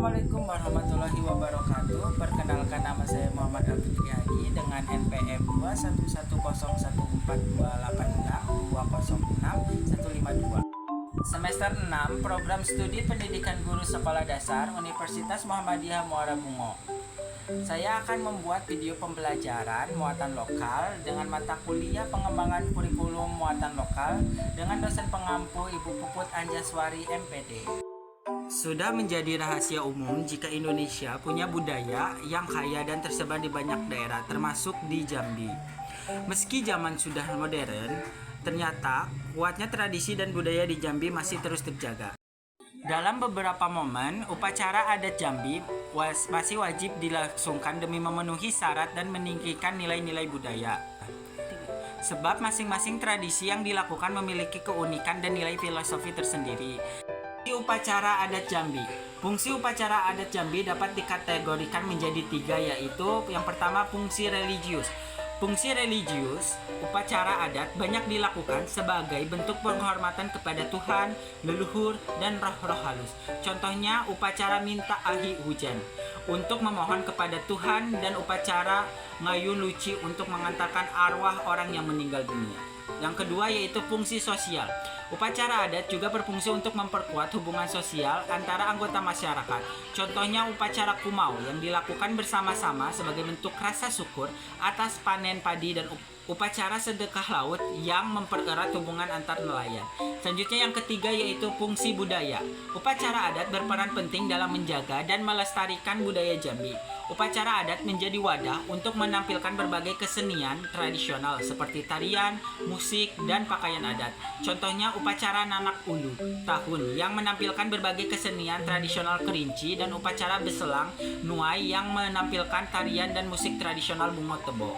Assalamualaikum warahmatullahi wabarakatuh. Perkenalkan, nama saya Muhammad Abdul Hadi dengan NPM 21114286206 Semester 6 Program Studi Pendidikan Guru Sekolah Dasar Universitas Muhammadiyah Muara Bungo. Saya akan membuat video pembelajaran muatan lokal dengan mata kuliah pengembangan kurikulum muatan lokal dengan dosen pengampu Ibu Puput Anjaswari MPD. Sudah menjadi rahasia umum jika Indonesia punya budaya yang kaya dan tersebar di banyak daerah, termasuk di Jambi. Meski zaman sudah modern, ternyata kuatnya tradisi dan budaya di Jambi masih terus terjaga. Dalam beberapa momen, upacara adat Jambi masih wajib dilangsungkan demi memenuhi syarat dan meninggikan nilai-nilai budaya. Sebab masing-masing tradisi yang dilakukan memiliki keunikan dan nilai filosofi tersendiri. Upacara adat Jambi. Fungsi upacara adat Jambi dapat dikategorikan menjadi 3, yaitu yang pertama fungsi religius. Fungsi religius, upacara adat banyak dilakukan sebagai bentuk penghormatan kepada Tuhan, leluhur, dan roh-roh halus. Contohnya upacara minta ahi hujan untuk memohon kepada Tuhan dan upacara ngayun luci untuk mengantarkan arwah orang yang meninggal dunia. Yang kedua yaitu fungsi sosial. Upacara adat juga berfungsi untuk memperkuat hubungan sosial antara anggota masyarakat. Contohnya upacara kumau yang dilakukan bersama-sama sebagai bentuk rasa syukur atas panen padi dan upacara sedekah laut yang mempererat hubungan antar nelayan. Selanjutnya yang ketiga yaitu fungsi budaya. Upacara adat berperan penting dalam menjaga dan melestarikan budaya Jambi. Upacara adat menjadi wadah untuk menampilkan berbagai kesenian tradisional seperti tarian, musik, dan pakaian adat. Contohnya upacara Nanak Ulu tahun yang menampilkan berbagai kesenian tradisional Kerinci dan upacara Beselang Nuai yang menampilkan tarian dan musik tradisional Bungo Tebo.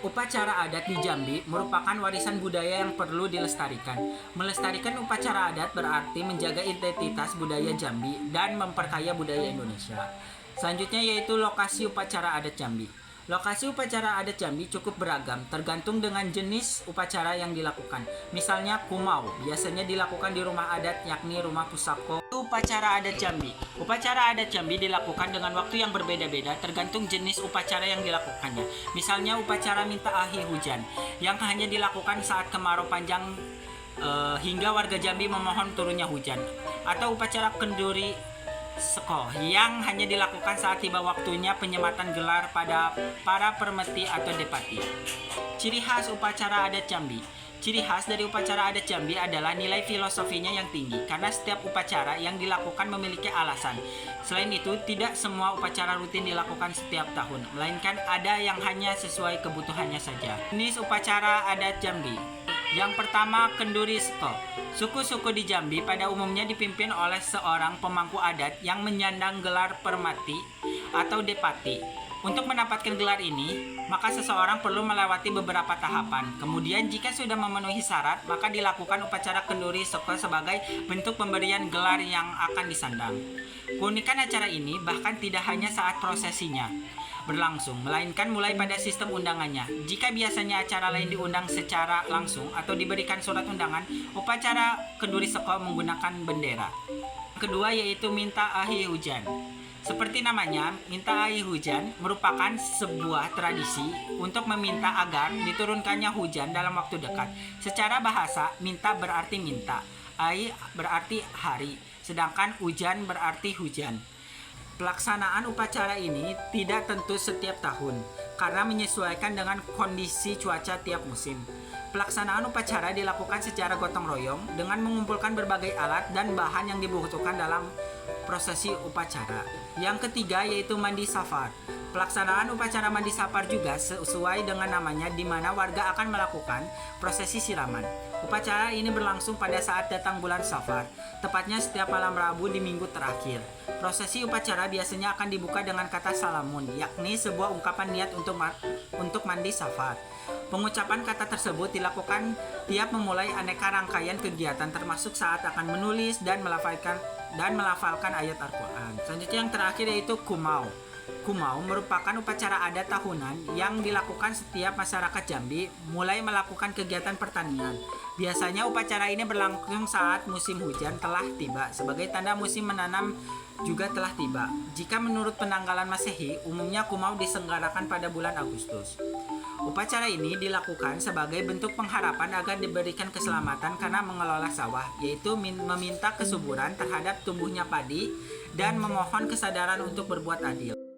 Upacara adat di Jambi merupakan warisan budaya yang perlu dilestarikan. Melestarikan upacara adat berarti menjaga identitas budaya Jambi dan memperkaya budaya Indonesia. Selanjutnya yaitu lokasi upacara adat Jambi. Lokasi upacara adat Jambi cukup beragam, tergantung dengan jenis upacara yang dilakukan. Misalnya kumau, biasanya dilakukan di rumah adat yakni rumah pusako. Upacara adat Jambi. Upacara adat Jambi dilakukan dengan waktu yang berbeda-beda tergantung jenis upacara yang dilakukannya. Misalnya upacara minta ahi hujan yang hanya dilakukan saat kemarau panjang hingga warga Jambi memohon turunnya hujan. Atau upacara kenduri Seko yang hanya dilakukan saat tiba waktunya penyematan gelar pada para permeti atau depati. Ciri khas upacara adat Jambi. Ciri khas dari upacara adat Jambi adalah nilai filosofinya yang tinggi karena setiap upacara yang dilakukan memiliki alasan. Selain itu, tidak semua upacara rutin dilakukan setiap tahun, melainkan ada yang hanya sesuai kebutuhannya saja. Jenis upacara adat Jambi. Yang pertama, kenduri Seko. Suku-suku di Jambi pada umumnya dipimpin oleh seorang pemangku adat yang menyandang gelar permati atau depati. Untuk mendapatkan gelar ini, maka seseorang perlu melewati beberapa tahapan. Kemudian jika sudah memenuhi syarat, maka dilakukan upacara kenduri Seko sebagai bentuk pemberian gelar yang akan disandang. Keunikan acara ini bahkan tidak hanya saat prosesinya berlangsung, melainkan mulai pada sistem undangannya. Jika biasanya acara lain diundang secara langsung atau diberikan surat undangan, upacara kenduri Seko menggunakan bendera. Kedua yaitu minta ahi hujan. Seperti namanya, minta ahi hujan merupakan sebuah tradisi untuk meminta agar diturunkannya hujan dalam waktu dekat. Secara bahasa, minta berarti minta, ahi berarti hari, sedangkan hujan berarti hujan. Pelaksanaan upacara ini tidak tentu setiap tahun karena menyesuaikan dengan kondisi cuaca tiap musim. Pelaksanaan upacara dilakukan secara gotong royong dengan mengumpulkan berbagai alat dan bahan yang dibutuhkan dalam prosesi upacara. Yang ketiga yaitu mandi safar. Pelaksanaan upacara mandi safar juga sesuai dengan namanya, di mana warga akan melakukan prosesi siraman. Upacara ini berlangsung pada saat datang bulan Safar, tepatnya setiap malam Rabu di minggu terakhir. Prosesi upacara biasanya akan dibuka dengan kata salamun, yakni sebuah ungkapan niat untuk mandi safar. Pengucapan kata tersebut dilakukan tiap memulai aneka rangkaian kegiatan, termasuk saat akan menulis dan melafalkan ayat Al-Quran. Selanjutnya yang terakhir yaitu kumau. Kumau merupakan upacara adat tahunan yang dilakukan setiap masyarakat Jambi mulai melakukan kegiatan pertanian. Biasanya upacara ini berlangsung saat musim hujan telah tiba sebagai tanda musim menanam juga telah tiba. Jika menurut penanggalan Masehi, umumnya Kumau diselenggarakan pada bulan Agustus. Upacara ini dilakukan sebagai bentuk pengharapan agar diberikan keselamatan karena mengelola sawah, yaitu meminta kesuburan terhadap tumbuhnya padi dan memohon kesadaran untuk berbuat adil.